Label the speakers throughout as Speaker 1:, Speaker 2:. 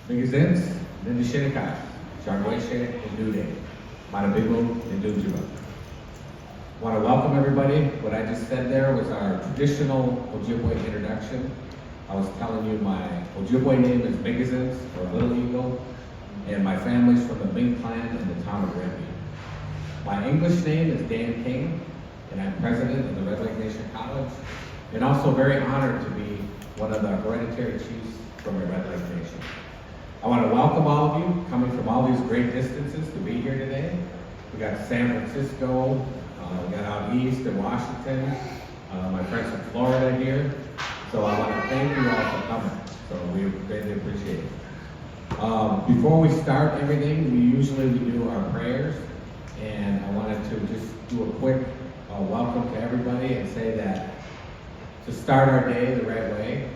Speaker 1: Represents Nindishinikai, Chargoishe, and Nude, Manabibu, and Nujuba. I want to welcome everybody. What I just said there was our traditional Ojibwe introduction. I was telling you my Ojibwe name is Megazins, or Little Eagle, and my family's from the Ming clan in the town of Renby. My English name is Dan King, and I'm president of the Red Lake Nation College, and also very honored to be one of the hereditary chiefs from the Red Lake Nation. I want to welcome all of you coming from all these great distances to be here today. We got San Francisco, we got out east in Washington, my friends from Florida here. So I want to thank you all for coming. So we greatly appreciate it. Before we start everything, we do our prayers, and I wanted to just do a quick welcome to everybody and say that to start our day the right way,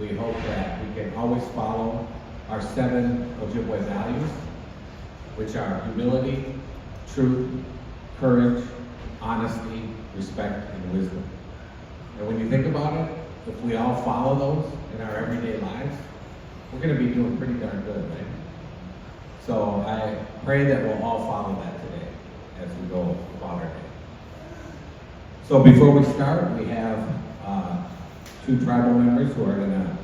Speaker 1: we hope that we can always follow our 7 Ojibwe values, which are humility, truth, courage, honesty, respect, and wisdom. And when you think about it, if we all follow those in our everyday lives, we're going to be doing pretty darn good, right? So I pray that we'll all follow that today as we go about our day. So before we start, we have 2 tribal members who are going to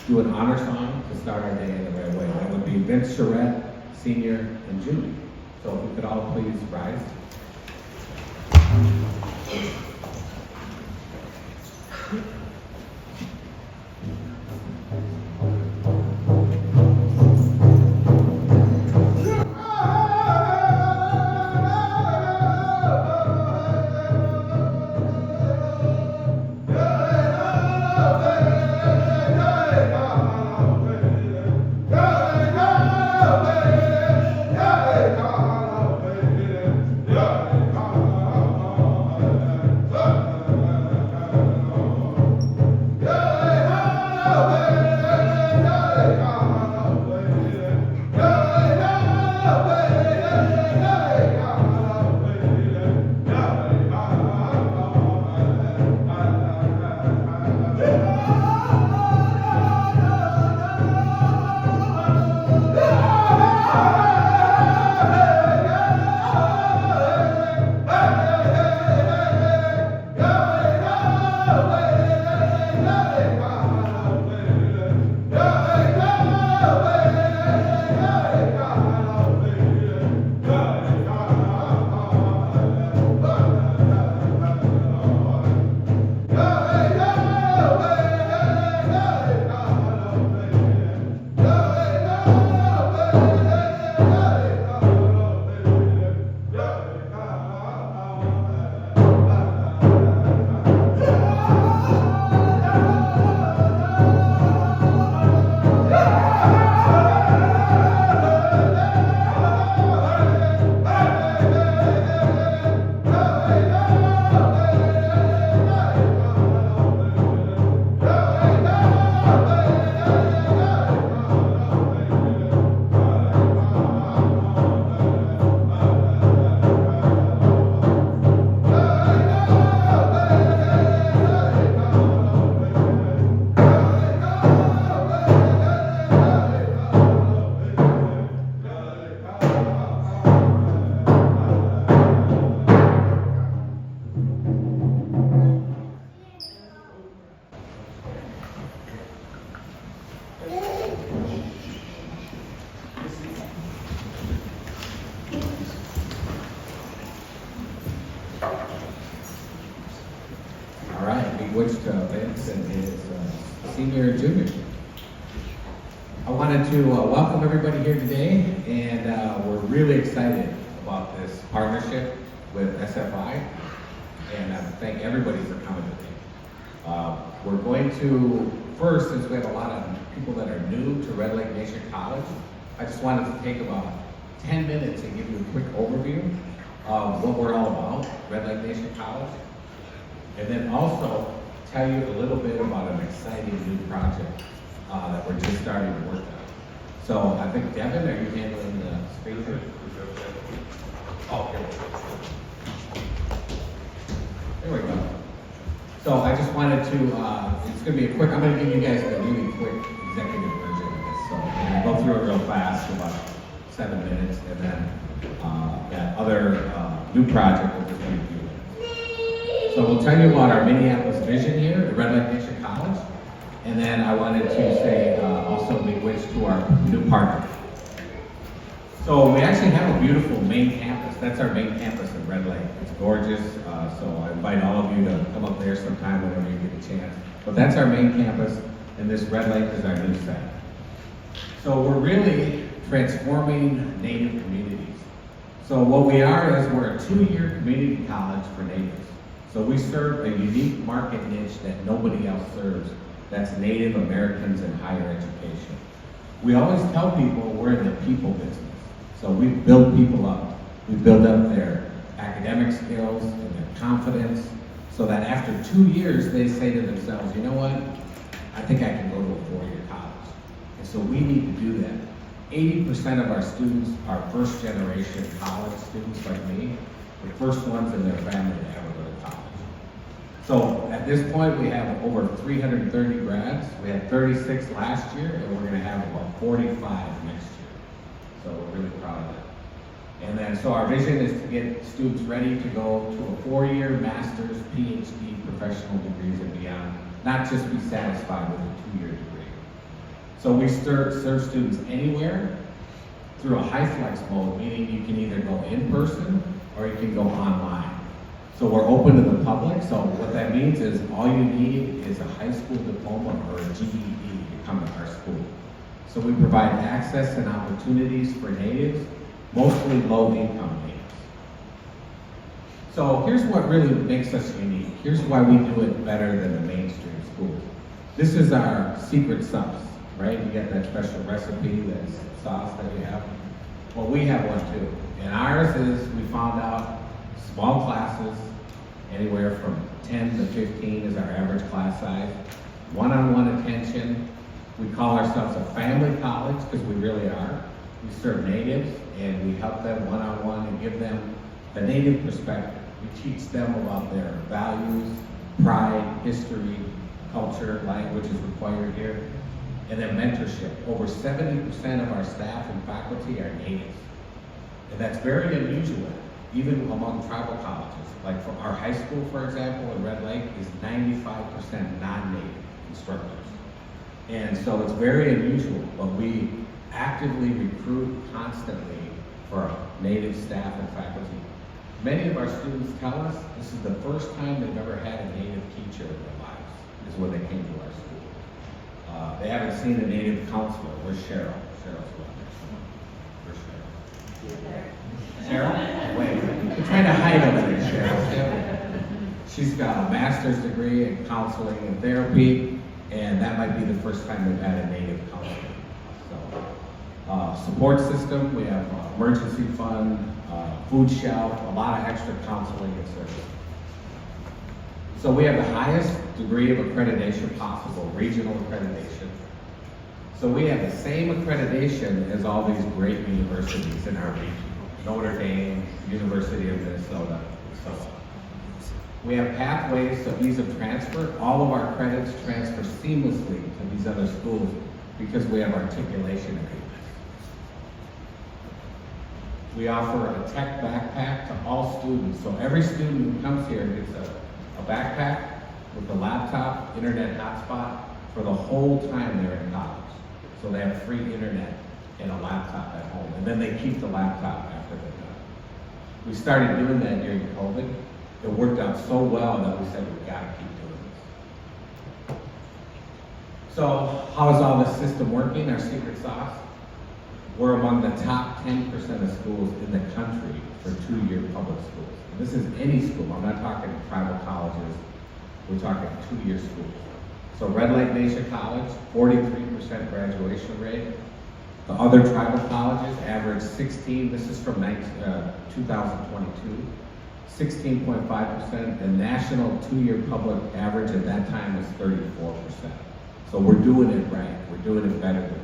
Speaker 1: do an honor song to start our day in the right way. That would be Vince Charette, Sr., and Julie. So if we could all please rise. Vince and his senior and junior. I wanted to welcome everybody here today, and we're really excited about this partnership with SFI, and I thank everybody for coming today. We're going to, first, since we have a lot of people that are new to Red Lake Nation College, I just wanted to take about 10 minutes and give you a quick overview of what we're all about, Red Lake Nation College, and then also tell you a little bit about an exciting new project that we're just starting to work on. So I think, Devin, are you handling the speaker? Oh, there we go. So I just wanted to, it's going to be a quick, I'm going to give you guys a really quick executive version of this. So go through it real fast, about 7 minutes, and then that other new project will just be a few minutes. So we'll tell you about our Minneapolis vision here at Red Lake Nation College, and then I wanted to say also big wish to our new partner. So we actually have a beautiful main campus. That's our main campus in Red Lake. It's gorgeous, so I invite all of you to come up there sometime whenever you get a chance. But that's our main campus, and this Red Lake is our new site. So we're really transforming Native communities. So what we are is we're a 2-year community college for Natives. So we serve a unique market niche that nobody else serves. That's Native Americans in higher education. We always tell people we're in the people business. So we build people up. We build up their academic skills and their confidence so that after 2 years they say to themselves, you know what, I think I can go to a 4-year college. And so we need to do that. 80% of our students are first generation college students like me, the first ones in their family to ever go to college. So at this point we have over 330 grads. We had 36 last year and we're going to have about 45 next year. So we're really proud of that. And then, so our vision is to get students ready to go to a 4-year master's, PhD, professional degrees and beyond, not just be satisfied with a 2-year degree. So we serve students anywhere through a high flex mode, meaning you can either go in person or you can go online. So we're open to the public, so what that means is all you need is a high school diploma or a GED to come to our school. So we provide access and opportunities for Natives, mostly low-income Natives. So here's what really makes us unique. Here's why we do it better than the mainstream schools. This is our secret sauce, right? You get that special recipe, that sauce that we have. Well, we have one too. And ours is, we found out, small classes, anywhere from 10 to 15 is our average class size. One-on-one attention. We call ourselves a family college because we really are. We serve Natives and we help them one-on-one and give them the Native perspective. We teach them about their values, pride, history, culture, language is required here, and then mentorship. Over 70% of our staff and faculty are Natives. And that's very unusual, even among tribal colleges. Like for our high school, for example, in Red Lake is 95% non-Native instructors. And so it's very unusual, but we actively recruit constantly for Native staff and faculty. Many of our students tell us this is the first time they've ever had a Native teacher in their lives, is when they came to our school. They haven't seen a Native counselor. Where's Cheryl? Cheryl's one. Where's Cheryl? Cheryl? Wait, we're trying to hide over there, Cheryl. She's got a master's degree in counseling and therapy, and that might be the first time we've had a Native counselor. So, support system, we have emergency fund, food shelf, a lot of extra counseling and service. So we have the highest degree of accreditation possible, regional accreditation. So we have the same accreditation as all these great universities in our region. Notre Dame, University of Minnesota, and so on. We have pathways of ease of transfer. All of our credits transfer seamlessly to these other schools because we have articulation agreements. We offer a tech backpack to all students. So every student who comes here gets a backpack with a laptop, internet hotspot for the whole time they're in college. So they have free internet and a laptop at home. And then they keep the laptop after they're done. We started doing that during COVID. It worked out so well that we said we've got to keep doing this. So how is all this system working, our secret sauce? We're among the top 10% of schools in the country for 2-year public schools. And this is any school. I'm not talking tribal colleges. We're talking 2-year schools. So Red Lake Nation College, 43% graduation rate. The other tribal colleges average 16. This is from 2022. 16.5%. The national 2-year public average at that time was 34%. So we're doing it right. We're doing it better than most.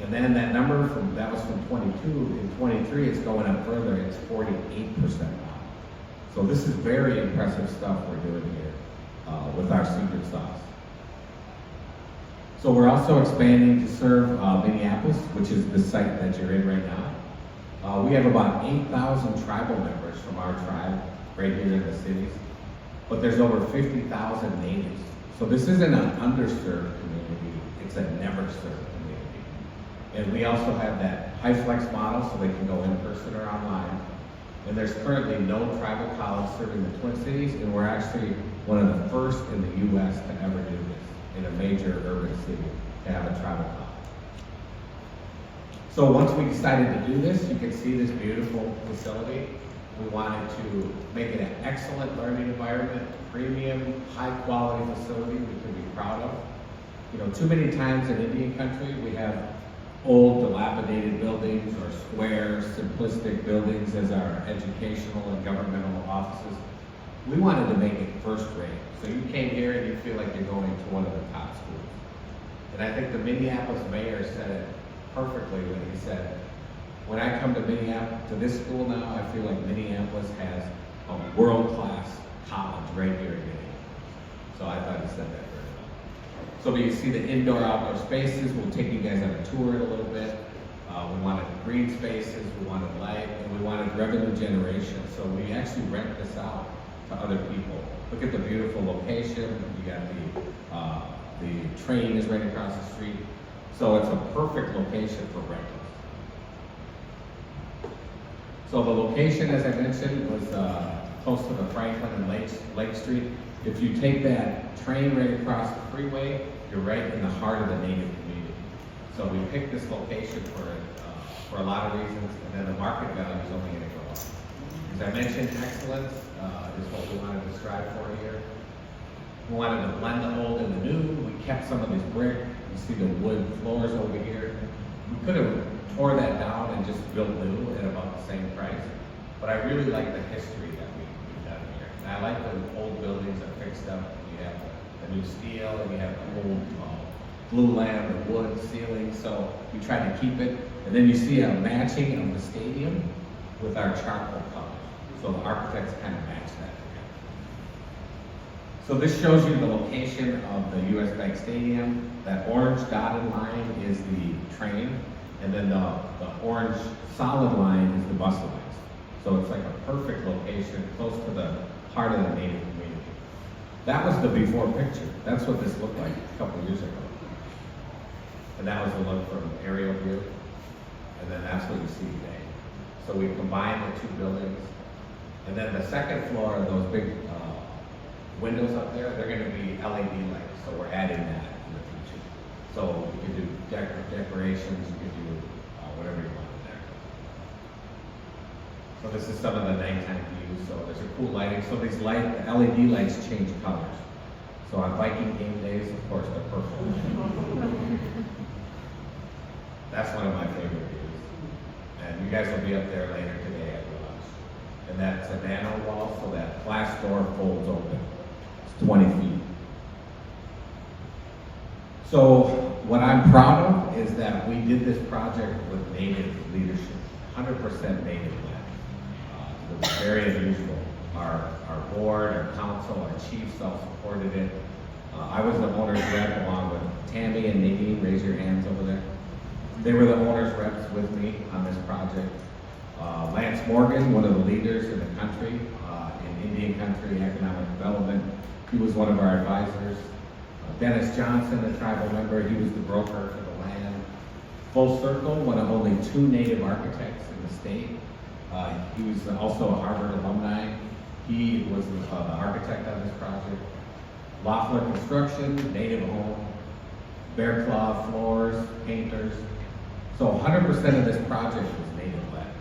Speaker 1: And then that number that was from 22, in 23 it's going up further, it's 48% now. So this is very impressive stuff we're doing here with our secret sauce. So we're also expanding to serve Minneapolis, which is the site that you're in right now. We have about 8,000 tribal members from our tribe right here in the cities, but there's over 50,000 natives. So this isn't an underserved community, it's a never served community. And we also have that high flex model so they can go in person or online. And there's currently no tribal college serving the Twin Cities, and we're actually one of the first in the US to ever do this in a major urban city to have a tribal college. So once we decided to do this, you can see this beautiful facility. We wanted to make it an excellent learning environment, premium, high quality facility we can be proud of. You know, too many times in Indian country, we have old dilapidated buildings or square, simplistic buildings as our educational and governmental offices. We wanted to make it first rate. So you came here and you feel like you're going to one of the top schools. And I think the Minneapolis mayor said it perfectly when he said, when I come to Minneapolis, to this school now, I feel like Minneapolis has a world-class college right here in Minneapolis. So I thought he said that very well. So you see the indoor-outdoor spaces. We'll take you guys on a tour in a little bit. We wanted green spaces, we wanted light, and we wanted revenue generation. So we actually rent this out to other people. Look at the beautiful location. You got the train is right across the street. So it's a perfect location for rentals. So the location, as I mentioned, was close to the Franklin and Lake Street. If you take that train right across the freeway, you're right in the heart of the Native community. So we picked this location for a lot of reasons, and then the market value is only going to go up. As I mentioned, excellence is what we wanted to strive for here. We wanted to blend the old and the new. We kept some of this brick. You see the wood floors over here. We could have tore that down and just built new at about the same price. But I really like the history that we've done here. And I like the old buildings are fixed up. You have the new steel, and you have the old blue lamp, the wood ceiling. So we tried to keep it. And then you see a matching of the stadium with our charcoal color. So the architects kind of match that together. So this shows you the location of the US Bank Stadium. That orange dotted line is the train, and then the orange solid line is the bus lines. So it's like a perfect location, close to the heart of the Native community. That was the before picture. That's what this looked like a couple years ago. And that was the look from aerial view. And then that's what you see today. So we combined the two buildings. And then the second floor, those big windows up there, they're going to be LED lights. So we're adding that in the future. So you can do decorations, you can do whatever you want in there. So this is some of the nighttime views. So there's a cool lighting. So these LED lights change colors. So on Viking game days, of course, they're purple. That's one of my favorite views. And you guys will be up there later today at lunch. And that's a nano wall, so that glass door folds open. It's 20 feet. So what I'm proud of is that we did this project with Native leadership, 100% Native led. It was very unusual. Our board, our council, our chiefs all supported it. I was the owner's rep along with Tammy and Nadine. Raise your hands over there. They were the owner's reps with me on this project. Lance Morgan, one of the leaders in the country, in Indian country economic development, he was one of our advisors. Dennis Johnson, a tribal member, he was the broker for the land. Full Circle, one of only 2 Native architects in the state. He was also a Harvard alumni. He was the architect on this project. Loeffler Construction, Native Home, Bear Claw Floors, painters. So 100% of this project was Native-led.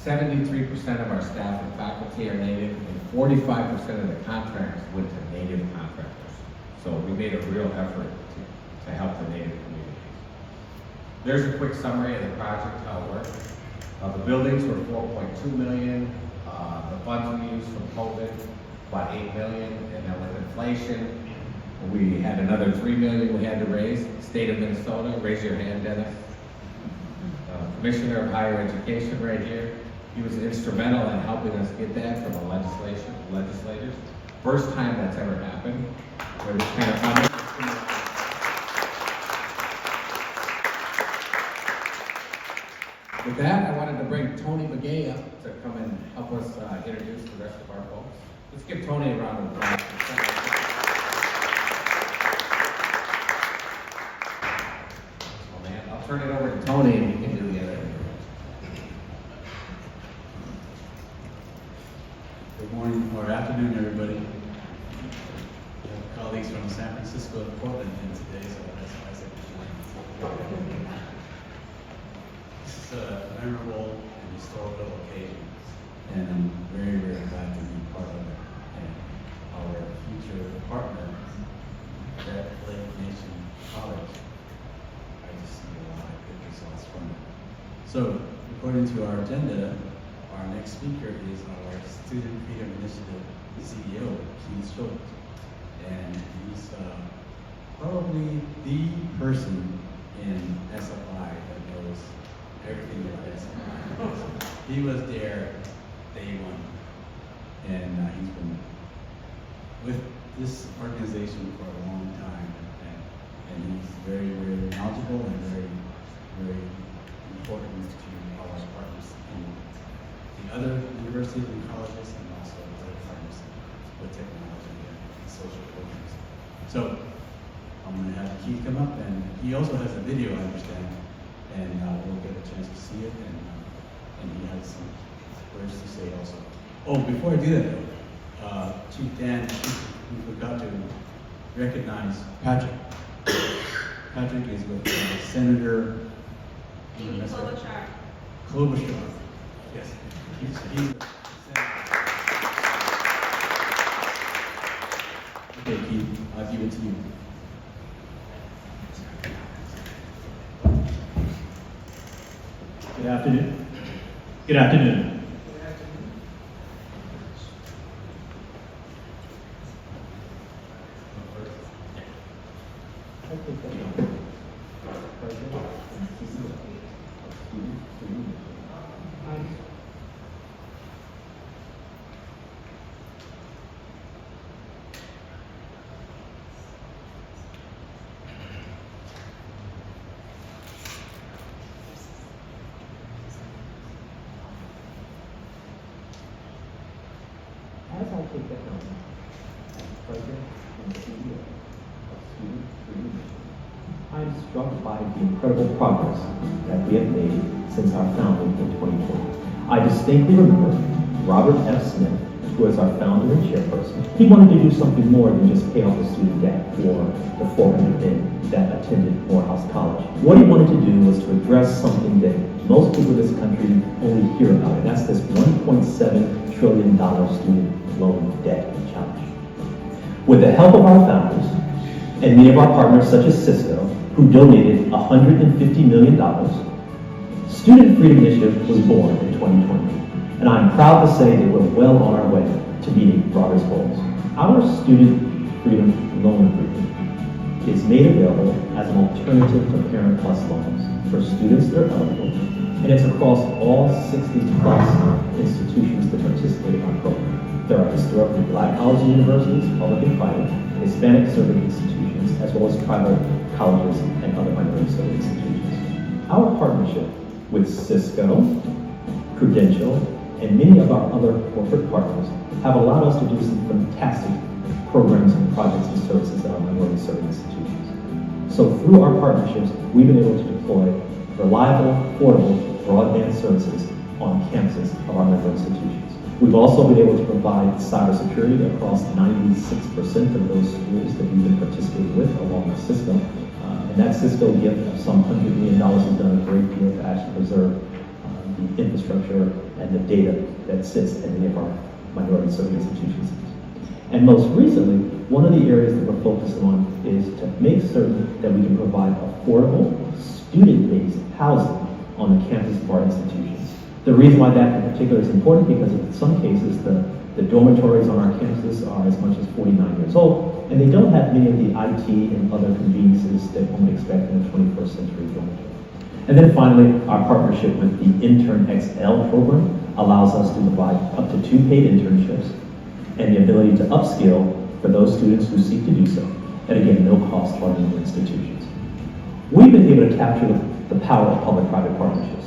Speaker 1: 73% of our staff and faculty are Native, and 45% of the contracts went to Native contractors. So we made a real effort to help the Native communities. There's a quick summary of the project, how it worked. The buildings were $4.2 million. The funds we used from COVID, about $8 million, and then with inflation, we had another $3 million we had to raise. State of Minnesota, raise your hand, Dennis. Commissioner of Higher Education right here. He was instrumental in helping us get that from the legislators. First time that's ever happened. We're just kind of With that, I wanted to bring Tony Begay up to come and help us introduce the rest of our folks. Let's give Tony a round of applause. Oh man, I'll turn it over to Tony and he can do the other.
Speaker 2: Good morning or afternoon, everybody. We have colleagues from San Francisco and Portland in today, so that's why I said good morning. This is a memorable and historical occasion, and I'm very, very glad to be part of it. And our future partner, Red Lake Nation College, I just see a lot of good results from it. So, according to our agenda, our next speaker is our Student Freedom Initiative CEO, Keith Schultz. And he's probably the person in SFI that knows everything about SFI. He was there day one. And he's been with this organization for a long time. And he's very, very knowledgeable and very, very important to all our partners in the other universities and colleges, and also other partners with technology and social programs. So I'm going to have Keith come up, and he also has a video, I understand, and we'll get a chance to see it, and he has some words to say also. Oh, before I do that though, Chief Dan, we forgot to recognize Patrick. Patrick is with Senator Klobuchar. Yes. He's okay, Keith, I'll give it to you.
Speaker 3: Good afternoon. Good afternoon.
Speaker 4: As I take the helm as President and CEO of Student Freedom Initiative, I am struck by the incredible progress that we have made since our founding in 2020. I distinctly remember Robert F. Smith, who was our founder and chairperson. He wanted to do something more than just pay off the student debt for the 400 men that attended Morehouse College. What he wanted to do was to address something that most people in this country only hear about, and that's this $1.7 trillion student loan debt challenge. With the help of our founders and many of our partners such as Cisco, who donated $150 million, Student Freedom Initiative was born in 2020. And I'm proud to say that we're well on our way to meeting Robert's goals. Our Student Freedom Loan Agreement is made available as an alternative to Parent Plus loans for students that are eligible, and it's across all 60+ institutions that participate in our program. There are historically Black colleges and universities, public and private, Hispanic-serving institutions, as well as tribal colleges and other minority-serving institutions. Our partnership with Cisco, Prudential, and many of our other corporate partners have allowed us to do some fantastic programs and projects and services at our minority-serving institutions. So through our partnerships, we've been able to deploy reliable, affordable broadband services on campuses of our member institutions. We've also been able to provide cybersecurity across 96% of those schools that we've been participating with, along with Cisco. And that Cisco gift of some $100 million has done a great deal to actually preserve the infrastructure and the data that sits in many of our minority-serving institutions. And most recently, one of the areas that we're focused on is to make certain that we can provide affordable, student-based housing on the campus of our institutions. The reason why that in particular is important because in some cases the dormitories on our campuses are as much as 49 years old, and they don't have many of the IT and other conveniences that one would expect in a 21st century dormitory. And then finally, our partnership with the Intern XL program allows us to provide up to 2 paid internships and the ability to upskill for those students who seek to do so, and again, no cost to our member institutions. We've been able to capture the power of public-private partnerships.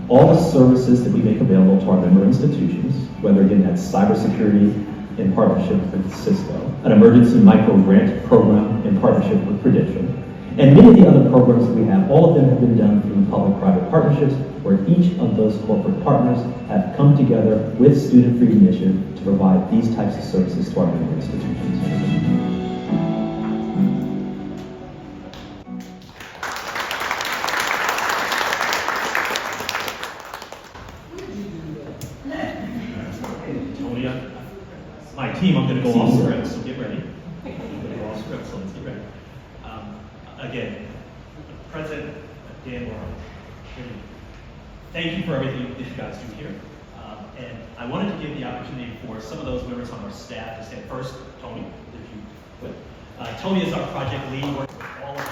Speaker 4: all the services that we make available to our member institutions, whether again that's cybersecurity in partnership with Cisco, an emergency micro grant program in partnership with Prudential, and many of the other programs that we have, all of them have been done through public-private partnerships, where each of those corporate partners have come together with Student Freedom Initiative to provide these types of services to our member institutions.
Speaker 3: Tony, my team, I'm going to go off script, so get ready. I'm going to go off script, so let's get ready. Again, President Dan Warren, thank you for everything that you guys do here. And I wanted to give the opportunity for some of those members on our staff to stand first. Tony, if you would. Tony is our project lead, working with all of our.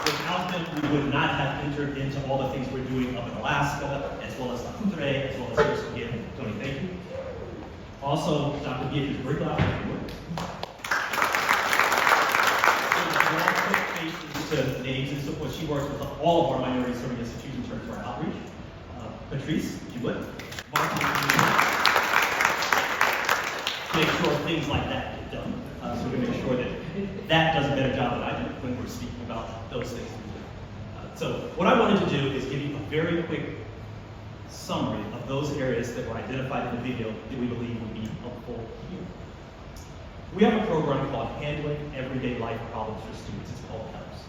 Speaker 3: Without him, we would not have entered into all the things we're doing up in Alaska, as well as the Hutre, as well as here. So again, Tony, thank you. Also, Dr. Beatrice Briglow, if you would. To names and support. She works with all of our minority serving institutions in terms of our outreach. Patrice, if you would. Make sure things like that get done. So we make sure that that does a better job than I do when we're speaking about those things. So what I wanted to do is give you a very quick summary of those areas that were identified in the video that we believe would be helpful here. We have a program called Handling Everyday Life Problems for Students. It's called HELPS.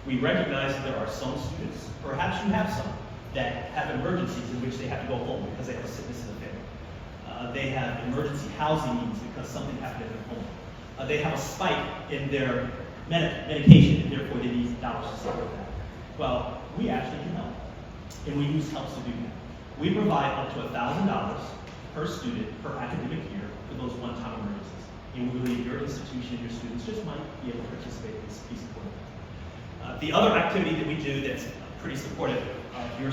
Speaker 3: We recognize that there are some students, perhaps you have some, that have emergencies in which they have to go home because they have a sickness in the family. They have emergency housing needs because something happened at their home. They have a spike in their medication and therefore they need dollars to support that. Well, we actually can help, and we use HELPS to do that. We provide up to $1,000 per student per academic year for those one-time emergencies. And we believe your institution, your students just might be able to participate in this piece of work. The other activity that we do that's pretty supportive of your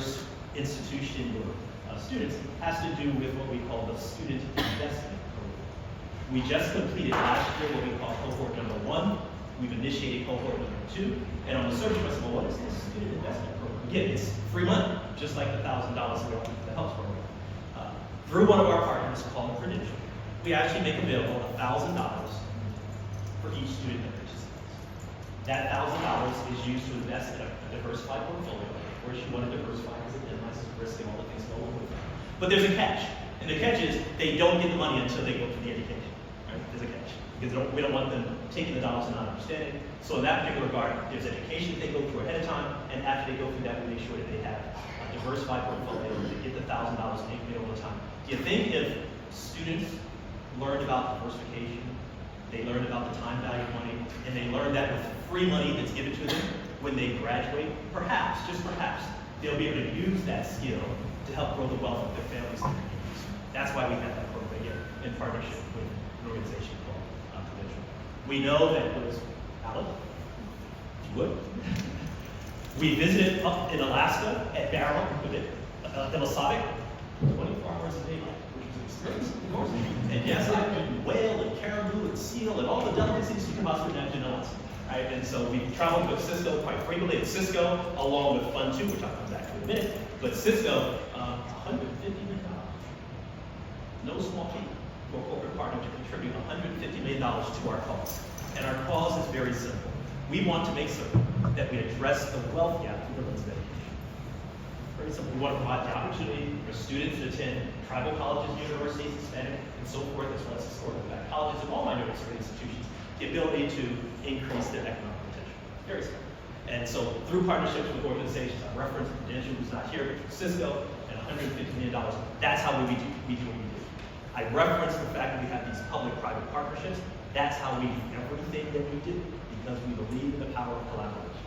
Speaker 3: institution, your students, has to do with what we call the Student Investment Program. We just completed last year what we call cohort number 1. We've initiated cohort number 2. And on the surface, well, what is this Student Investment Program? Again, it's free money, just like the $1,000 that we offer for the HELPS program. Through one of our partners called Prudential, we actually make available $1,000 for each student that participates. That $1,000 is used to invest in a diversified portfolio. Of course, you want to diversify because it minimizes risk and all the things go along with it. But there's a catch. And the catch is they don't get the money until they go through the education. Right? There's a catch. Because we don't want them taking the dollars and not understanding. So in that particular regard, there's education they go through ahead of time. And after they go through that, we make sure that they have a diversified portfolio to get the $1,000 taken over time. Do you think if students learned about diversification, they learned about the time value of money, and they learned that with free money that's given to them when they graduate, perhaps, just perhaps, they'll be able to use that skill to help grow the wealth of their families and their communities. That's why we have that program here in partnership with an organization called Prudential. We know that it was Alec, if you would. We visited up in Alaska at Barrow, Demosavic, 24 hours a day, which was an experience, of course. And yes, I could whale and caribou and seal and all the delicacies you can possibly imagine in Alaska. Right? And so we traveled with Cisco quite frequently. And Cisco, along with Fund 2, which I'll come back to in a minute, but Cisco, $150 million. No small feat for a corporate partner to contribute $150 million to our cause. And our cause is very simple. We want to make certain that we address the wealth gap through the lens of education. Very simple. We want to provide the opportunity for students to attend tribal colleges, universities, Hispanic, and so forth, as well as historical black colleges and all minority serving institutions, the ability to increase their economic potential. Very simple. And so through partnerships with organizations, I referenced Prudential, who's not here, Cisco, and $150 million, that's how we do what we do. I referenced the fact that we have these public-private partnerships. That's how we do everything that we do, because we believe in the power of collaboration.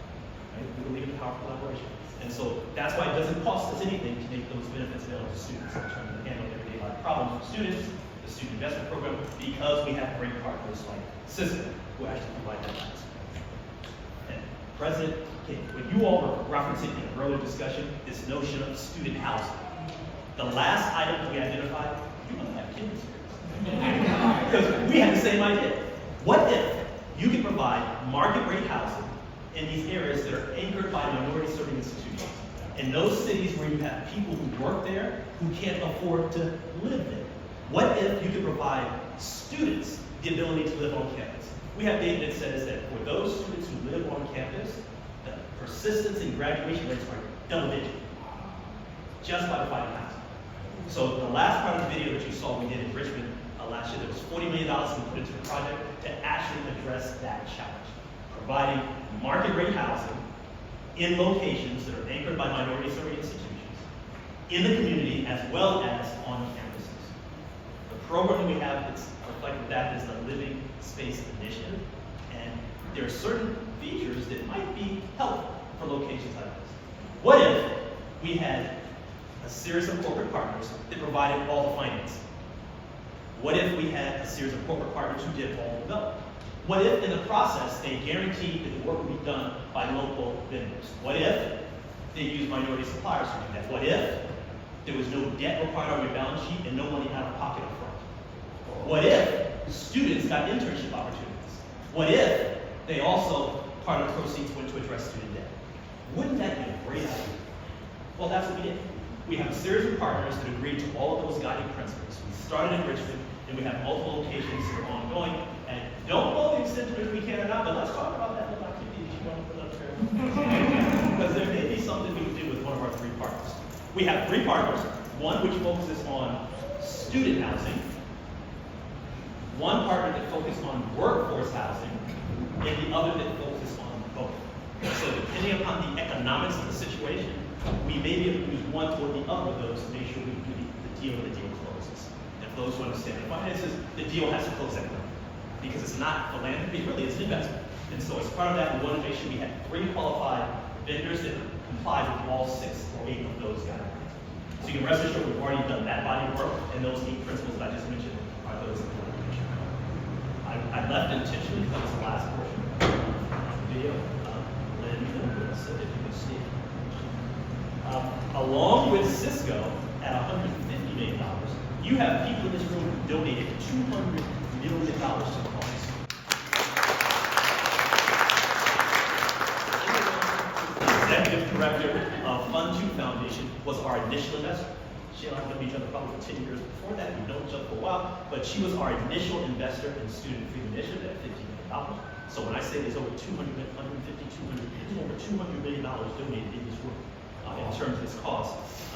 Speaker 3: Right? We believe in the power of collaboration. And so that's why it doesn't cost us anything to make those benefits available to students in terms of handling everyday life problems for students, the student investment program, because we have great partners like Cisco, who actually provide that to us. And President King, when you all were referencing in an earlier discussion, this notion of student housing, the last item that we identified, you want to have kids here. Because we had the same idea. What if you could provide market rate housing in these areas that are anchored by minority-serving institutions. In those cities where you have people who work there who can't afford to live there. What if you could provide students the ability to live on campus? We have data that says that for those students who live on campus, the persistence and graduation rates are double-digit, just by providing housing. So the last part of the video that you saw we did in Richmond last year, there was $40 million we put into the project to actually address that challenge, providing market rate housing in locations that are anchored by minority-serving institutions, in the community, as well as on campuses. The program that we have that's reflected that is the Living Space Initiative, and there are certain features that might be helpful for locations like this. What if we had a series of corporate partners that provided all the financing? What if we had a series of corporate partners who did all the development? What if in the process they guaranteed that the work would be done by local vendors? What if they used minority suppliers to do that? What if there was no debt required on your balance sheet and no money out of pocket up front? What if students got internship opportunities? What if they also, part of the proceeds went to address student debt? Wouldn't that be a great idea? Well, that's what we did. We have a series of partners that agreed to all of those guiding principles. We started in Richmond, and we have multiple locations that are ongoing. And don't know the extent to which we can or not, but let's talk about that little activity that you want to put up there. Because there may be something we can do with one of our 3 partners. We have 3 partners, one which focuses on student housing, one partner that focuses on workforce housing, and the other that focuses on both. So depending upon the economics of the situation, we may be able to use one or the other of those to make sure we do the deal when the deal closes. And for those who understand the finances, the deal has to close that way. Because it's not philanthropy, really, it's an investment. And so as part of that, we wanted to make sure we had 3 qualified vendors that complied with all 6 or 8 of those guidelines. So you can rest assured we've already done that body of work, and those 8 principles that I just mentioned are those that we want to mention. I left intentionally because it's the last portion of the video. Lynn, so that you can see. Along with Cisco, at $150 million, you have people in this room who donated $200 million to the cause. Executive Director of Fund 2 Foundation was our initial investor. She and I have known each other probably for 10 years before that. We've known each other for a while, but she was our initial investor in Student Freedom Initiative at $50 million. So when I say there's over there's over $200 million donated in this room in terms of this cause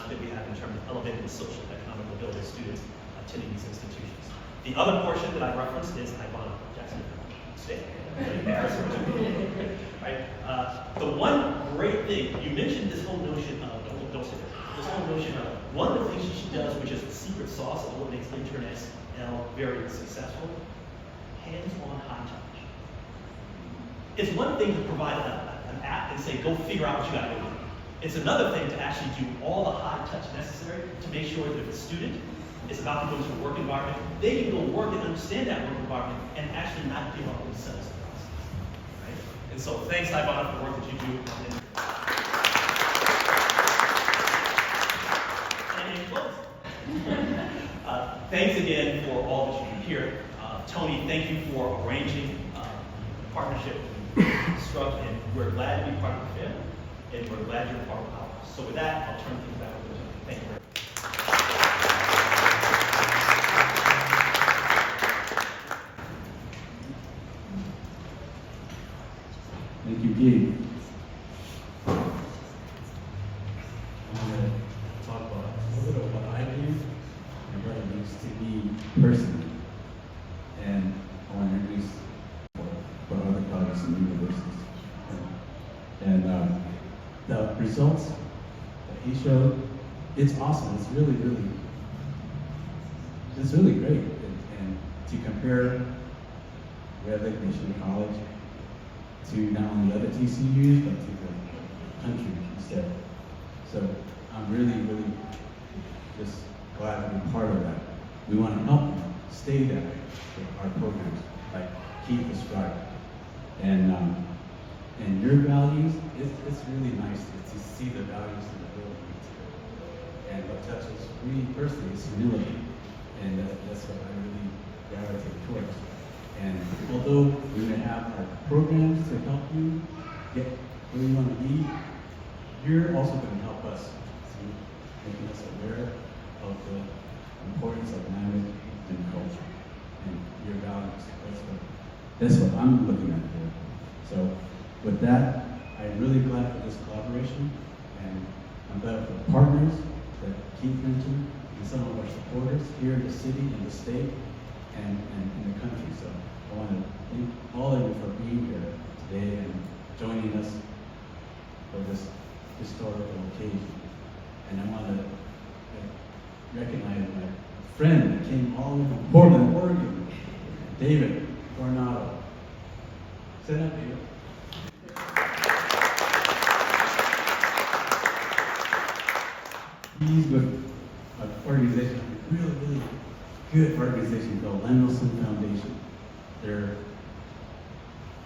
Speaker 3: that we have in terms of elevating the social and economic mobility of students attending these institutions. The other portion that I referenced is Ivana Jackson State. Right? The one great thing, you mentioned this whole notion of, don't say that, this whole notion of, one of the things she does, which is the secret sauce of what makes Internet very successful, hands-on high touch. It's one thing to provide an app and say, go figure out what you got to do. It's another thing to actually do all the high touch necessary to make sure that if a student is about to go into a work environment, they can go work and understand that work environment and actually not give up themselves in the process. Right? And so thanks, Ivana, for the work that you do. And in closing, thanks again for all that you do here. Tony, thank you for arranging partnership struck, and we're glad to be part of the family, and we're glad you're part of ours. So with that, I'll turn things back over to Tony. Thank you very much.
Speaker 2: Thank you, Gabe. I want to talk about a little bit of what I do and what it means to me personally. And I want to introduce what other colleagues in universities. And the results that he showed, it's awesome. It's really great. And to compare Red Lake Mission College to not only other TCUs, but to the country instead. So I'm really just glad to be part of that. We want to help stay that with our programs, like keep the stride. And your values, it's really nice to see the values in the building. And what touches me personally is humility. And that's what I really gravitate towards. And although we may have our programs to help you get where we want to be, you're also going to help us through making us aware of the importance of language and culture and your values. That's what I'm looking at here. So with that, I'm really glad for this collaboration, and I'm glad for the partners that Keith mentioned and some of our supporters here in the city, in the state, and in the country. So I want to thank all of you for being here today and joining us for this historical occasion. And I want to recognize my friend that came all the way from Portland, Oregon, David Coronado. Stand up, David. He's with an organization, a really good organization called Lemelson Foundation. Their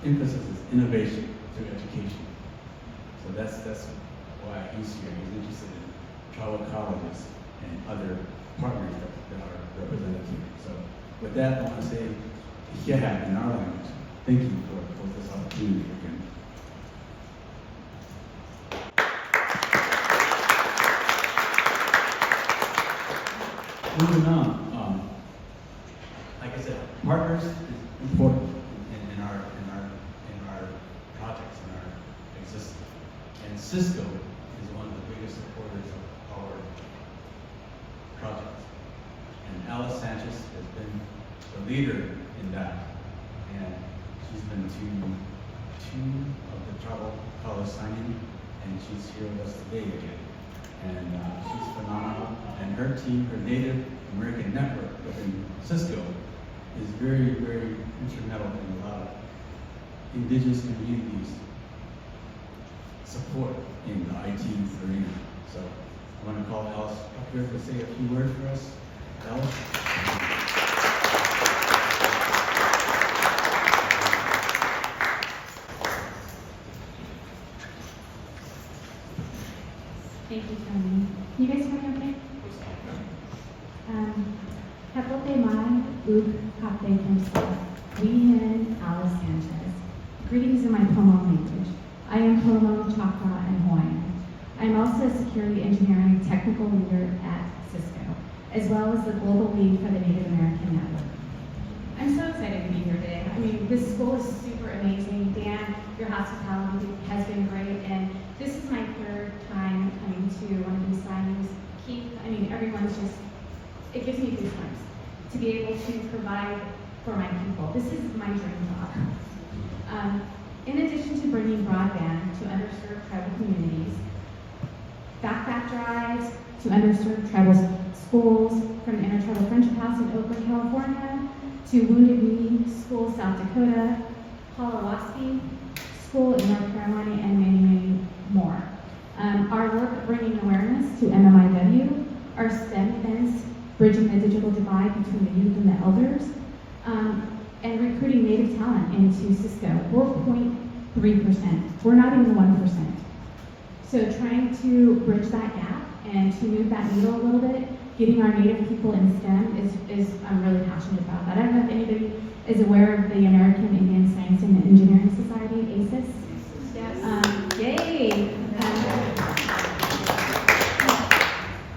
Speaker 2: emphasis is innovation through education. So that's why he's here. He's interested in tribal colleges and other partners that are represented here. So with that, I want to say, yeah, in our language, thank you for this opportunity again. Moving on, like I said, partners is important in our projects, in our existence. And Cisco is one of the biggest supporters of our projects. And Alice Sanchez has been the leader in that. And she's been to two of the tribal college signing, and she's here with us today again. And she's phenomenal. And her team, her Native American network within Cisco, is very instrumental in a lot of Indigenous communities' support in the IT arena. So I want to call Alice up here to say a few words for us. Alice?
Speaker 5: Thank you, Tony. You guys hear me okay? Hapote Mai, Uk, Kapte Kemsa, Weehan, Alice Sanchez. Greetings in my Pomo language. I am Pomo, Choctaw, and Hawaiian. I am also a security engineering technical leader at Cisco, as well as the global lead for the Native American Network. I'm so excited to be here today. I mean, this school is super amazing. Dan, your hospitality has been great, and this is my third time coming to one of these signings. Keith, I mean, everyone's just, it gives me goosebumps to be able to provide for my people. This is my dream job. In addition to bringing broadband to underserved tribal communities, backpack drives to underserved tribal schools, from the Intertribal Friendship House in Oakland, California, to Wounded Knee School, South Dakota, Palawaski School in North Carolina, and many more. Our work bringing awareness to MMIW, our STEM events, bridging the digital divide between the youth and the elders, and recruiting Native talent into Cisco. We're 0.3%. We're not even 1%. So trying to bridge that gap and to move that needle a little bit, getting our Native people in STEM is I'm really passionate about that. I don't know if anybody is aware of the American Indian Science and Engineering Society, ACES. Yes. Yay!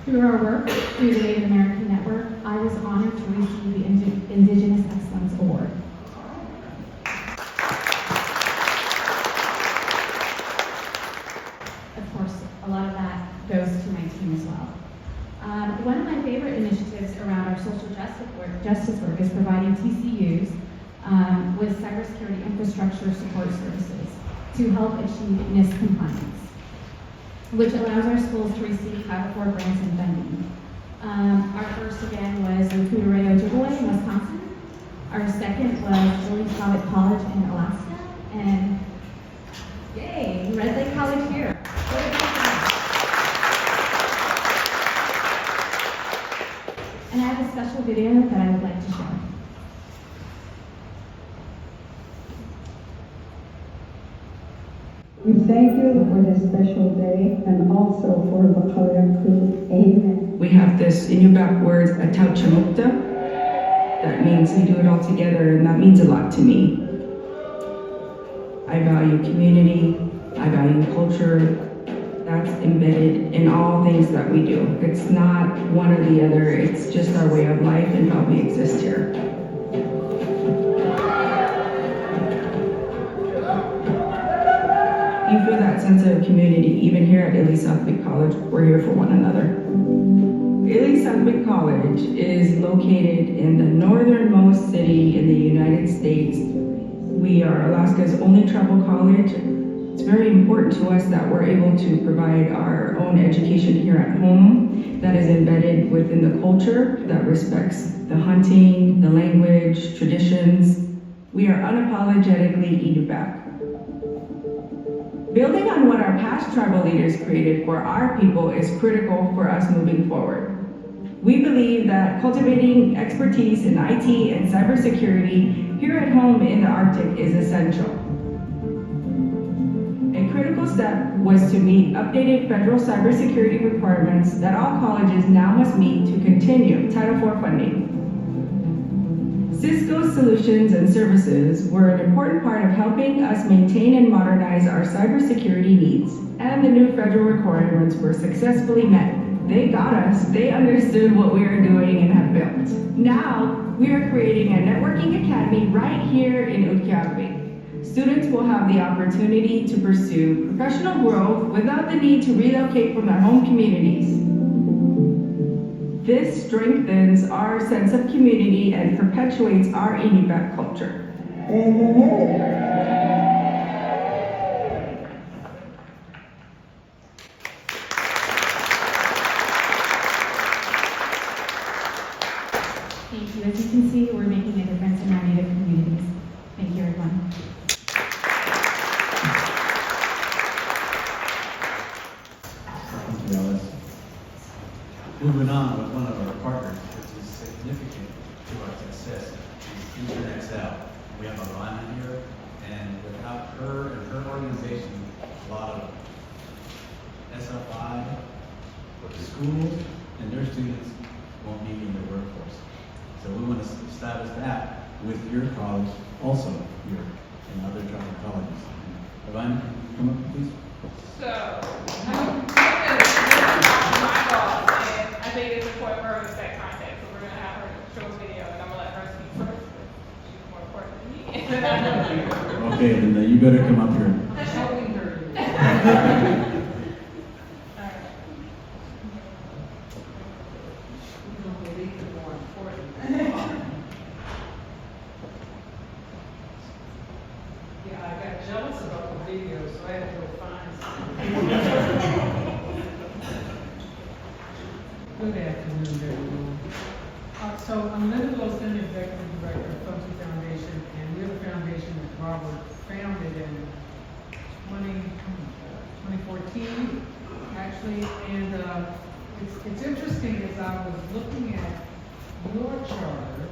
Speaker 5: Through our work through the Native American Network, I was honored to receive the Indigenous Excellence Award. Of course, a lot of that goes to my team as well. One of my favorite initiatives around our social justice work is providing TCUs with cybersecurity infrastructure support services to help achieve NIST compliance, which allows our schools to receive Title IV grants and funding. Our first again was in Kudareo, Ojibwe in Wisconsin. Our second was Willie Talbot College in Alaska, and yay, Red Lake College here. And I have a special video that I would like to show.
Speaker 6: We thank you for this special day and also for Wakalayaku. Amen.
Speaker 7: We have this Inupiaq word, atauchamukta. That means we do it all together, and that means a lot to me. I value community, I value culture. That's embedded in all things that we do. It's not one or the other, it's just our way of life and how we exist here. You feel that sense of community even here at Ely Southwick College. We're here for one another. Ely Southwick College is located in the northernmost city in the United States. We are Alaska's only tribal college. It's very important to us that we're able to provide our own education here at home that is embedded within the culture that respects the hunting, the language, traditions. We are unapologetically Inupiaq. Building on what our past tribal leaders created for our people is critical for us moving forward. We believe that cultivating expertise in IT and cybersecurity here at home in the Arctic is essential. A critical step was to meet updated federal cybersecurity requirements that all colleges now must meet to continue Title IV funding. Cisco's solutions and services were an important part of helping us maintain and modernize our cybersecurity needs, and the new federal requirements were successfully met. They got us, they understood what we were doing and have built. Now, we are creating a networking academy right here in Utqiagvik. Students will have the opportunity to pursue professional growth without the need to relocate from their home communities. This strengthens our sense of community and perpetuates our Inupiaq culture.
Speaker 5: Thank you. As you can see, we're making a difference in our Native communities. Thank you, everyone.
Speaker 2: Thank you, Alice. Moving on with one of our partners, which is significant to our success, is Indigenous. We have Alana here, and without her and her organization, a lot of SFI, schools, and their students won't be in the workforce. So we want to establish that with your college also here and other tribal colleges. Alana, come up, please.
Speaker 8: So, my boss, and I think it's important for her to set context, so we're gonna have her show a video, and I'm gonna let her speak first, because she's more important than me.
Speaker 2: Okay, then you better come up here.
Speaker 9: Yeah, I got jealous about the video, so I had to go find something. Good afternoon, everyone. So I'm Linda Wilson, Executive Director of Country Foundation, and we're the foundation that Robert founded in 2014, actually. And it's interesting, as I was looking at your charter,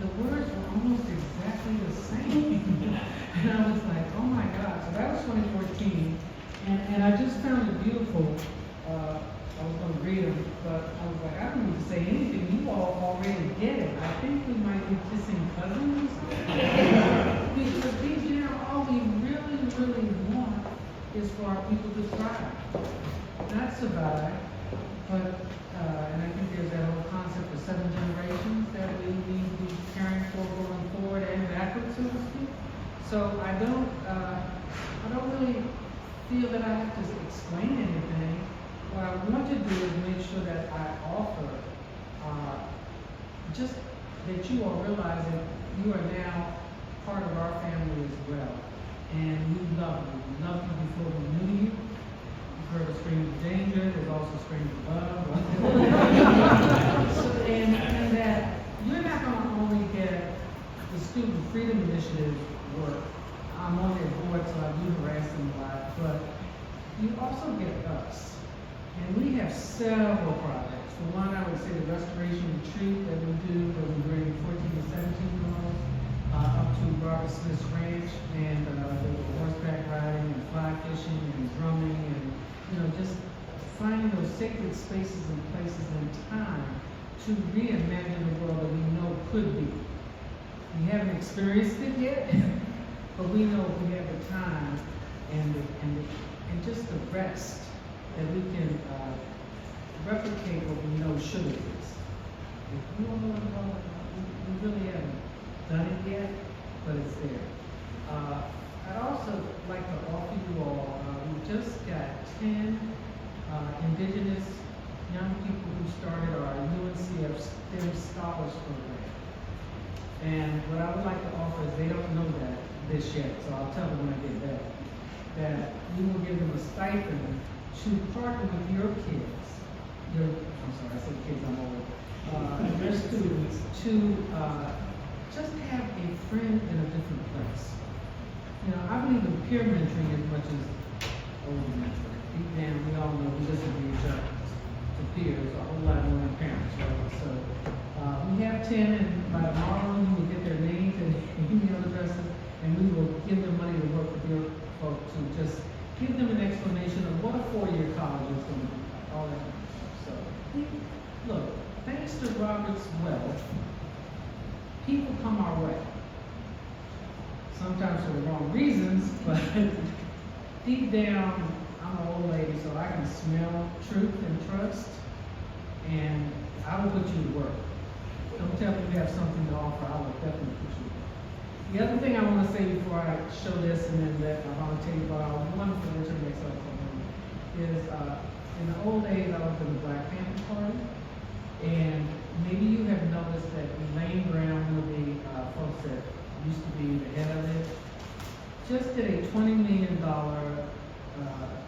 Speaker 9: the words were almost exactly the same. And I was like, oh my God. So that was 2014. And I just found it beautiful. I was going to read them, but I was like, I don't need to say anything. You all already get it. I think we might be kissing cousins. Because deep down, all we really, really want is for our people to thrive. Not survive, but, and I think there's that whole concept of 7 generations that we need to be caring for going forward and backwards, so to speak. So I don't really feel that I have to explain anything. What I want to do is make sure that I offer just that you all realize that you are now part of our family as well. And we love you. We loved you before we knew you. You've heard of Scream of Danger. There's also Scream of Love. and that you're not going to only get the Student Freedom Initiative work. I'm on their board, so I do harass them a lot. But you also get us. And we have several projects. For one, I would say the restoration retreat that we do, where we bring 14 to 17 girls up to Robert Smith's ranch, and the horseback riding and fly fishing and drumming, and just finding those sacred spaces and places and time to reimagine the world that we know could be. We haven't experienced it yet, but we know we have the time and just the rest that we can replicate what we know sugar is. If you don't know what I'm talking about, we really haven't done it yet, but it's there. I'd also like to offer you all, we just got 10 Indigenous young people who started our UNCF STEM Scholars Program. And what I would like to offer is, they don't know this yet, so I'll tell them when I get back, that we will give them a stipend to partner with your kids, I'm sorry, I said kids, I'm old, your students, to just have a friend in a different place. You know, I believe in peer mentoring as much as older mentoring. Deep down, we all know we listen to each other, to peers, a whole lot more than parents, right? So, we have 10, and by tomorrow, you will get their names and email addresses, and we will give them money to work with your folks to just give them an explanation of what a 4-year college is going to be, all that kind of stuff. So, look, thanks to Robert's wealth, people come our way. Sometimes for the wrong reasons, but deep down, I'm an old lady, so I can smell truth and trust, and I will put you to work. Don't tell me you have something to offer, I will definitely put you to work. The other thing I want to say before I show this and then let my volunteer about our wonderful internet is, in the old days, I was in the Black Panther Party, and maybe you have noticed that Elaine Brown, one of the folks that used to be the head of it, just did a $20 million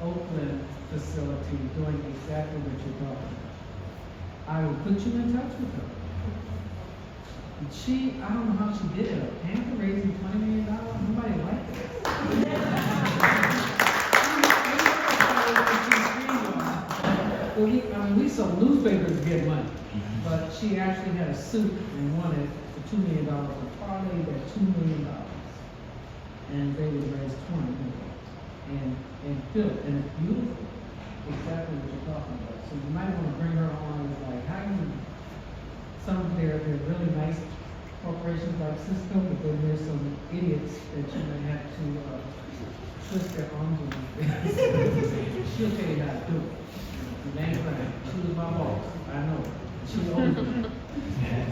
Speaker 9: Oakland facility doing exactly what you're talking about. I will put you in touch with her. I don't know how she did it. A Panther raising $20 million? Nobody liked it. We saw newspapers get money, but she actually had a suit and won it for $2 million, and parlayed at $2 million, and they would raise $20 million, and built, and it's beautiful, exactly what you're talking about. So you might want to bring her on, as like, how can you, some of they're really nice corporations like Cisco, but then there's some idiots that you may have to twist their arms around. She'll tell you how to do it. She was my boss. I know. She owns me.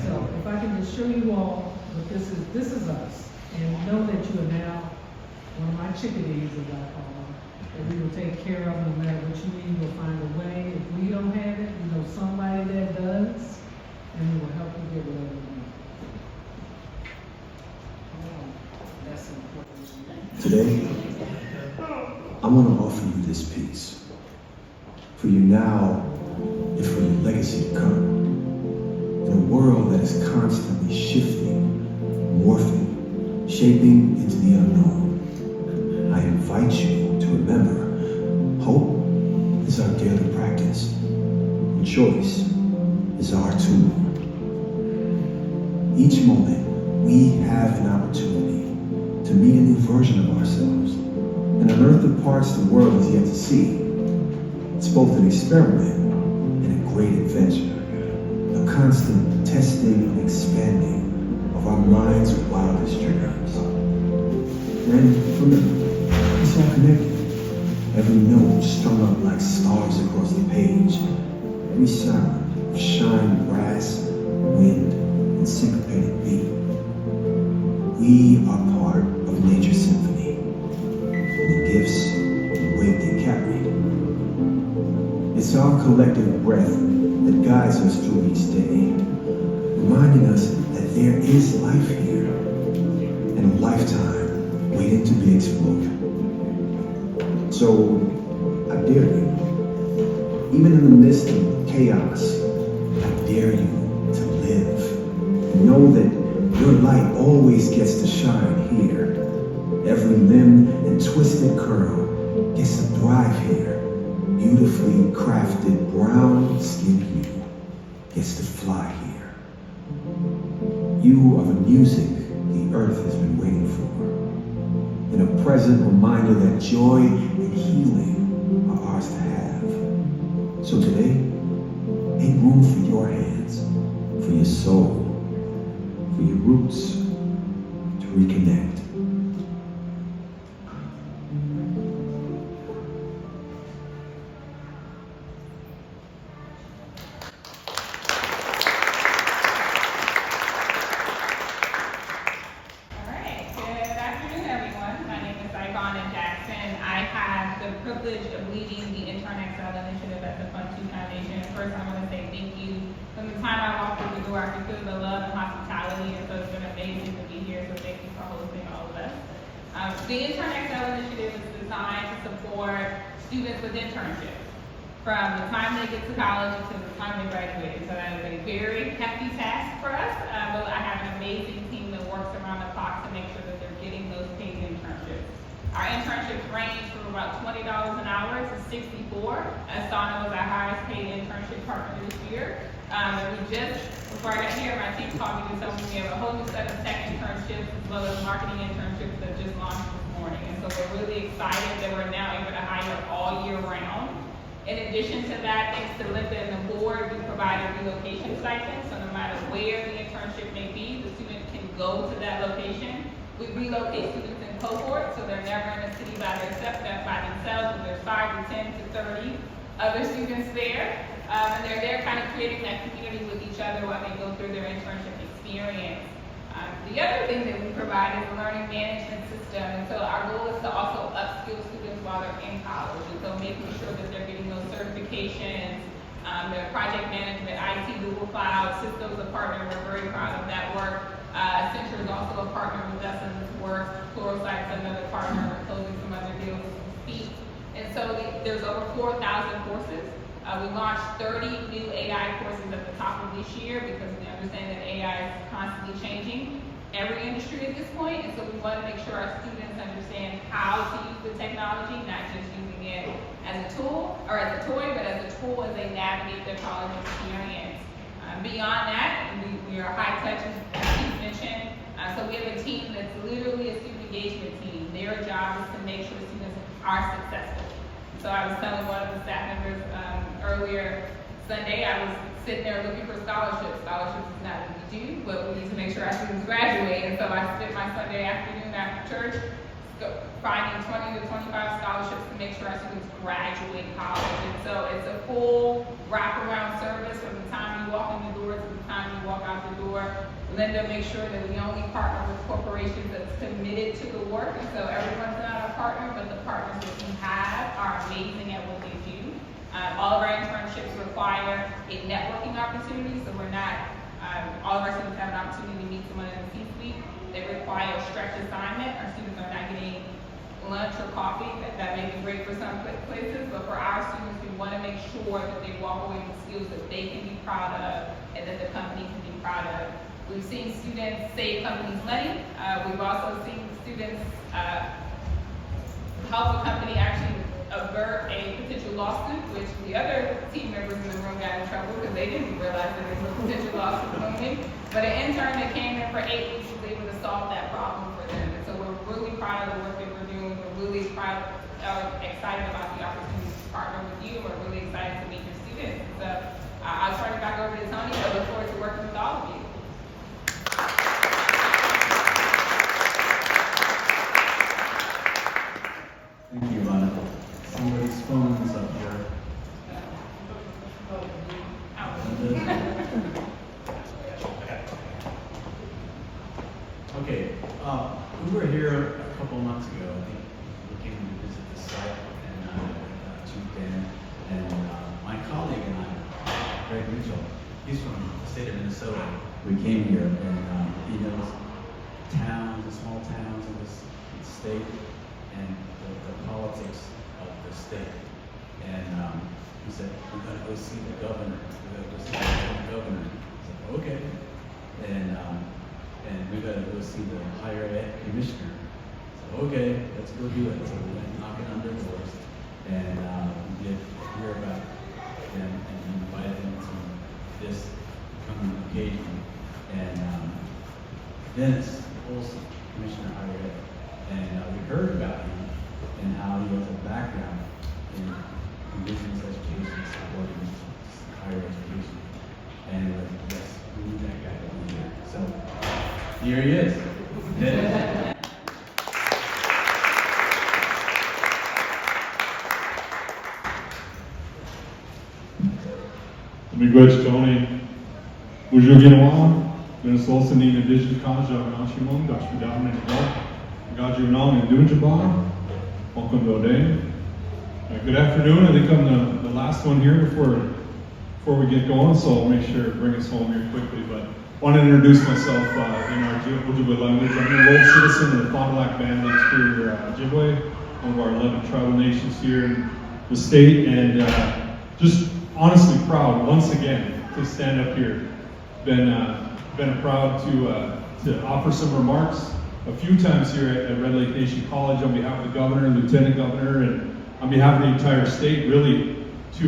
Speaker 9: So if I can just show you all what this is us, and know that you are now one of my chickadees, as I call them, that we will take care of no matter what you need. We'll find a way. If we don't have it, we know somebody that does, and we will help you get whatever you need. That's important.
Speaker 10: Today, I want to offer you this piece. For you now, and for your legacy to come. In a world that is constantly shifting, morphing, shaping into the unknown, I invite you to remember, hope is our daily practice, and choice is our tool. Each moment, we have an opportunity to meet a new version of ourselves and unearth the parts the world has yet to see. It's both an experiment and a great adventure, a constant testing and expanding of our minds' wildest dreams. And remember, it's all connected. Every note strung up like stars across the page. Every sound of shining brass, wind, and syncopated beat. We are part of nature's symphony, and the gifts and weight they carry. It's our collective breath that guides us through each day, reminding us that there is life here, and a lifetime waiting to be explored. So, I dare you, even in the midst of chaos, I dare you to live. Know that your light always gets to shine here. Every limb and twisted curl gets to thrive here. Beautifully crafted brown skinned you gets to fly here. You are the music the earth has been waiting for, and a present reminder that joy and healing are ours to have. So today, make room for your hands, for your soul, for your roots to reconnect.
Speaker 8: privilege of leading the Intern Excel initiative at the Fund 2 Foundation. First, I want to say thank you. From the time I walked through the door, I could feel the love and hospitality, and so it's been amazing to be here, so thank you for hosting all of us. The Intern Excel initiative is designed to support students with internships from the time they get to college to the time they graduate. So that is a very hefty task for us, but I have an amazing team that works around the clock to make sure that they're getting those paid internships. Our internships range from about $20 an hour to $64. Asana was our highest paid internship partner this year. Before I got here, my team called me to tell me we have a whole new set of tech internships as well as marketing internships that just launched this morning. And so we're really excited that we're now able to hire all year round. In addition to that, thanks to Linda and the board, we provide a relocation stipend. So no matter where the internship may be, the student can go to that location. We relocate students in cohorts, so they're never in a city by themselves, but there's 5 to 10 to 30 other students there. And they're there kind of creating that community with each other while they go through their internship experience. The other thing that we provide is a learning management system, and so our goal is to also upskill students while they're in college, and so making sure that they're getting those certifications, their project management, IT, Google Cloud, Cisco's a partner, we're very proud of that work. Accenture is also a partner with us in this work. Pluralsight's another partner, we're closing some other deals as we speak. And so there's over 4,000 courses. We launched 30 new AI courses at the top of this year because we understand that AI is constantly changing every industry at this point, and so we want to make sure our students understand how to use the technology, not just using it as a tool or as a toy, but as a tool as they navigate their college experience. Beyond that, we are high touch, as Steve mentioned, so we have a team that's literally a student engagement team. Their job is to make sure students are successful. So I was telling one of the staff members earlier Sunday, I was sitting there looking for scholarships. Scholarships is not what we do, but we need to make sure our students graduate. And so I spent my Sunday afternoon after church finding 20 to 25 scholarships to make sure our students graduate college. And so it's a full wraparound service from the time you walk in the door to the time you walk out the door. Linda makes sure that we only partner with corporations that's committed to the work. And so everyone's not a partner, but the partners that we have are amazing at what they do. All of our internships require a networking opportunity, so we're not, all of our students have an opportunity to meet someone in the C-suite. They require a stretch assignment. Our students are not getting lunch or coffee. That may be great for some places, but for our students, we want to make sure that they walk away with skills that they can be proud of and that the company can be proud of. We've seen students save companies money. We've also seen students help a company actually avert a potential lawsuit, which the other team members in the room got in trouble because they didn't realize that there was a potential lawsuit looming. But an intern that came in for 8 weeks was able to solve that problem for them. And so we're really proud of the work that we're doing. We're really excited about the opportunity to partner with you. We're really excited to meet your students. So I'll turn it back over to Tony. I look forward to working with all of you.
Speaker 2: Thank you, Ivana. Somebody's phone is up here. Okay, we were here a couple months ago. I think we came to visit the site and to Dan and my colleague and I, Greg Mitchell. He's from the state of Minnesota. We came here and he knows towns, the small towns in this state, and the politics of the state. And he said, "We're going to go see the governor. We're going to go see the governor." I said, "Okay." And we got to go see the higher ed commissioner. So okay, let's go do it. So we went knocking on their doors, and we did hear about them and invited them to this coming occasion. And Dennis Olson, Commissioner Higher Ed, and we heard about him and how he has a background in Indigenous education, supporting higher education. And yes, we need that guy to be here. So here he is. Dennis.
Speaker 11: Miigwech Tony, Ujuginawa, Minnesota Indigenous College of Nashimon, Dr. Down and Gaju Nam and Dunjaba, welcome to O'Day. Good afternoon. I think I'm the last one here before we get going, so I'll make sure to bring us home here quickly. But I want to introduce myself in our Ojibwe language. I'm an enrolled citizen of the Fond du Lac Band of Superior Ojibwe, one of our 11 tribal nations here in the state, and just honestly proud once again to stand up here. Been proud to offer some remarks a few times here at Red Lake Nation College on behalf of the governor, lieutenant governor, and on behalf of the entire state, really to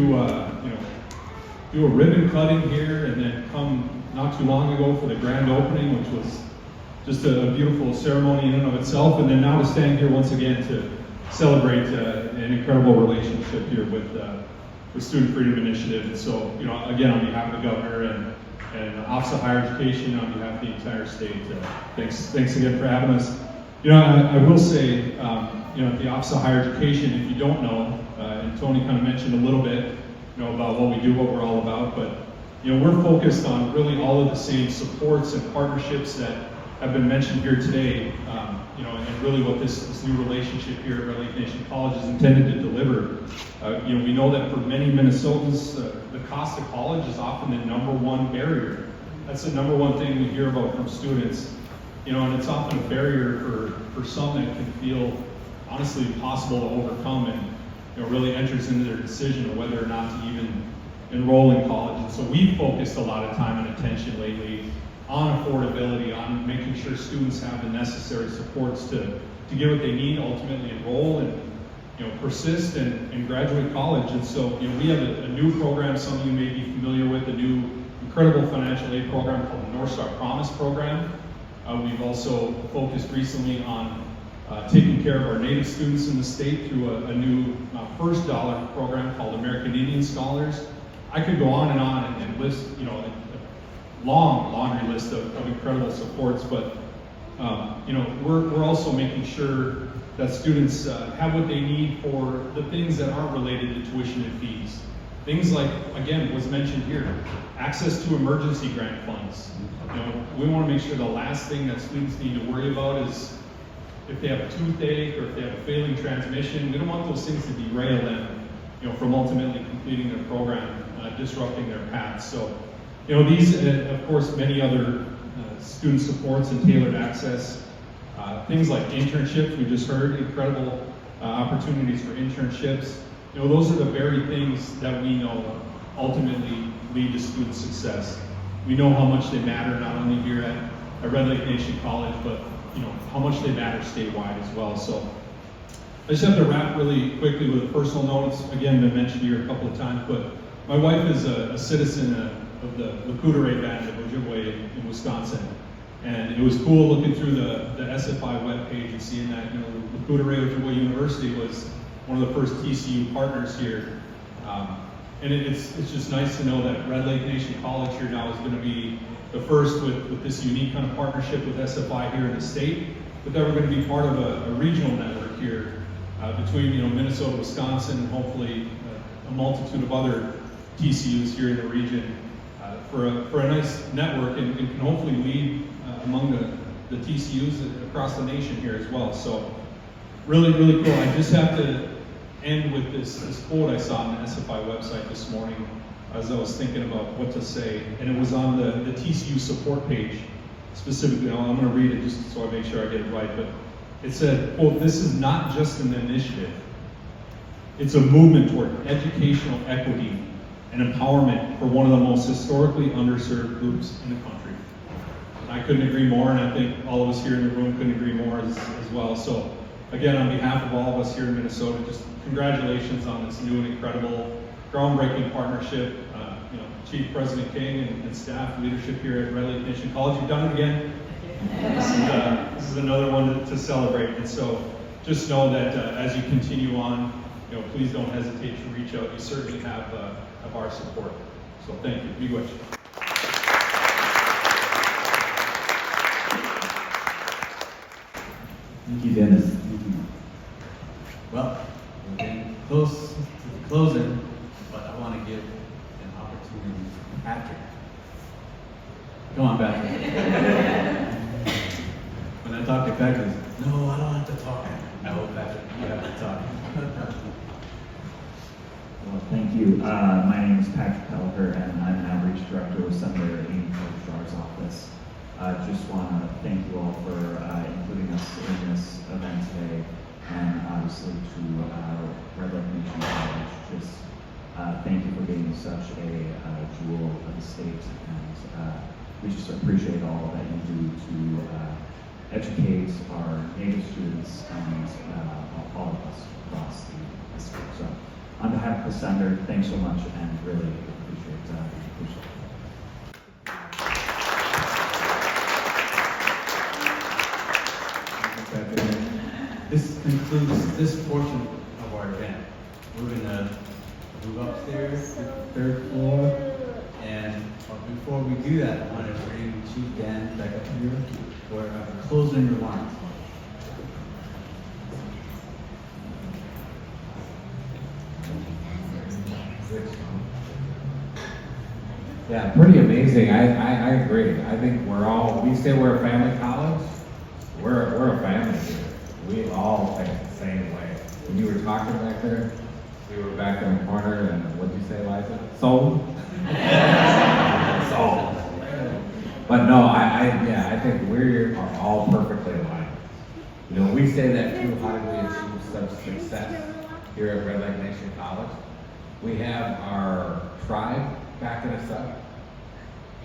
Speaker 11: do a ribbon cutting here, and then come not too long ago for the grand opening, which was just a beautiful ceremony in and of itself, and then now to stand here once again to celebrate an incredible relationship here with Student Freedom Initiative. And so, again, on behalf of the governor and Office of Higher Education, on behalf of the entire state, thanks again for having us. I will say, at the Office of Higher Education, if you don't know, and Tony kind of mentioned a little bit, about what we do, what we're all about, but we're focused on really all of the same supports and partnerships that have been mentioned here today, and really what this new relationship here at Red Lake Nation College is intended to deliver. We know that for many Minnesotans, the cost of college is often the #1 barrier. That's the #1 thing we hear about from students, and it's often a barrier for some that can feel honestly impossible to overcome, and really enters into their decision of whether or not to even enroll in college. And so we've focused a lot of time and attention lately on affordability, on making sure students have the necessary supports to get what they need, ultimately enroll and persist and graduate college. And so we have a new program some of you may be familiar with, a new incredible financial aid program called the North Star Promise Program. We've also focused recently on taking care of our Native students in the state through a new first dollar program called American Indian Scholars. I could go on and list, a long laundry list of incredible supports, but we're also making sure that students have what they need for the things that aren't related to tuition and fees. Things like, again, was mentioned here, access to emergency grant funds. We want to make sure the last thing that students need to worry about is if they have a toothache or if they have a failing transmission. We don't want those things to derail them, from ultimately completing their program, disrupting their paths. So, these, of course, many other student supports and tailored access, things like internships. We just heard incredible opportunities for internships. Those are the very things that we know ultimately lead to student success. We know how much they matter, not only here at Red Lake Nation College, but how much they matter statewide as well. So I just have to wrap really quickly with a personal note. It's again been mentioned here a couple of times, but my wife is a citizen of the Lakudere Band of Ojibwe in Wisconsin. And it was cool looking through the SFI webpage and seeing that, Lakudere Ojibwe University was one of the first TCU partners here. And it's just nice to know that Red Lake Nation College here now is going to be the first with this unique kind of partnership with SFI here in the state, but that we're going to be part of a regional network here between Minnesota, Wisconsin, and hopefully a multitude of other TCUs here in the region for a nice network, and can hopefully lead among the TCUs across the nation here as well. So really, really cool. I just have to end with this quote I saw on the SFI website this morning as I was thinking about what to say, and it was on the TCU support page specifically. I'm going to read it just so I make sure I get it right, but it said, quote, "This is not just an initiative. It's a movement toward educational equity and empowerment for one of the most historically underserved groups in the country." I couldn't agree more, and I think all of us here in the room couldn't agree more as well. So again, on behalf of all of us here in Minnesota, just congratulations on this new and incredible, groundbreaking partnership. Chief President King and staff leadership here at Red Lake Nation College, you've done it again. This is another one to celebrate. And so just know that as you continue on, please don't hesitate to reach out. You certainly have our support. So thank you. Miigwech.
Speaker 2: Thank you, Dennis. Well, we're getting close to the closing, but I want to give an opportunity for Patrick. Come on, Patrick. When I talk to Patrick, no, I don't have to talk. I hope Patrick, you have to talk.
Speaker 12: Well, thank you. My name is Patrick Pelliker, and I'm an outreach director with Senator Amy Klobuchar's office. Just want to thank you all for including us in this event today, and obviously to Red Lake Nation College. Just thank you for being such a jewel of the state, and we just appreciate all that you do to educate our Native students and all of us across the state. So, on behalf of the Senator, thanks so much, and really appreciate it.
Speaker 2: This concludes this portion of our event. We're gonna move upstairs to the third floor, and before we do that, I want to bring Chief Dan back up here for closing remarks.
Speaker 1: Yeah, pretty amazing. I agree. I think we say we're a family college. We're a family here. We all think the same way. When you were talking back there, we were back in the corner, and what'd you say, Liza? Sold? Sold. But no, I think we are all perfectly aligned. You know, we say that too, how did we achieve such success here at Red Lake Nation College? We have our tribe backing us up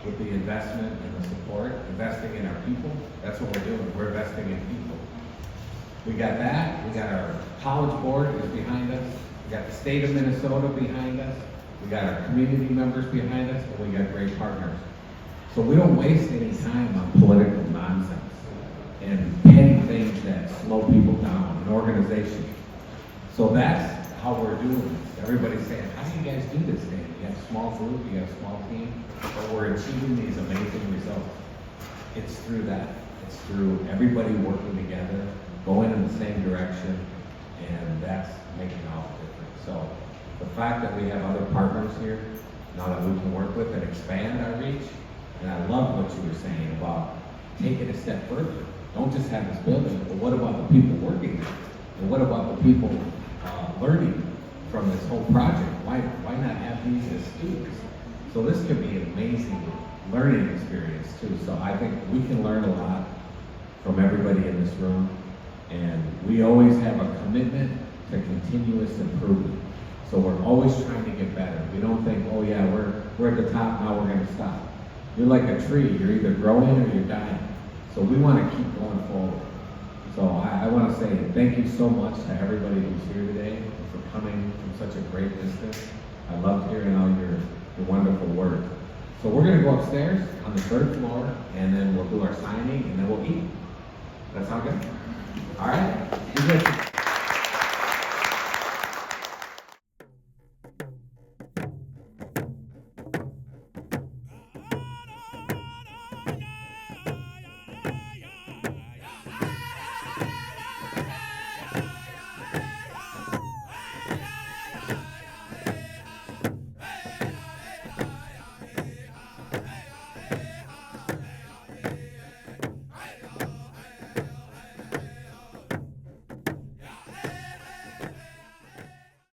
Speaker 1: with the investment and the support, investing in our people. That's what we're doing. We're investing in people. We got that. We got our college board is behind us. We got the state of Minnesota behind us. We got our community members behind us, and we got great partners. So we don't waste any time on political nonsense and petty things that slow people down, an organization. So that's how we're doing this. Everybody's saying, how do you guys do this thing? You have a small group, you have a small team, but we're achieving these amazing results. It's through that. It's through everybody working together, going in the same direction, and that's making all the difference. So the fact that we have other partners here, now that we can work with and expand our reach, and I love what you were saying about taking a step further. Don't just have this building, but what about the people working there? And what about the people learning from this whole project? Why not have these as students? So this could be an amazing learning experience too. So I think we can learn a lot from everybody in this room. And we always have a commitment to continuous improvement. So we're always trying to get better. We don't think, oh yeah, we're at the top, now we're gonna stop. You're like a tree, you're either growing or you're dying. So we wanna keep going forward. So I wanna say thank you so much to everybody who's here today and for coming from such a great distance. I loved hearing all your wonderful words. So we're gonna go upstairs on the third floor, and then we'll do our signing, and then we'll eat. That sound good? All right?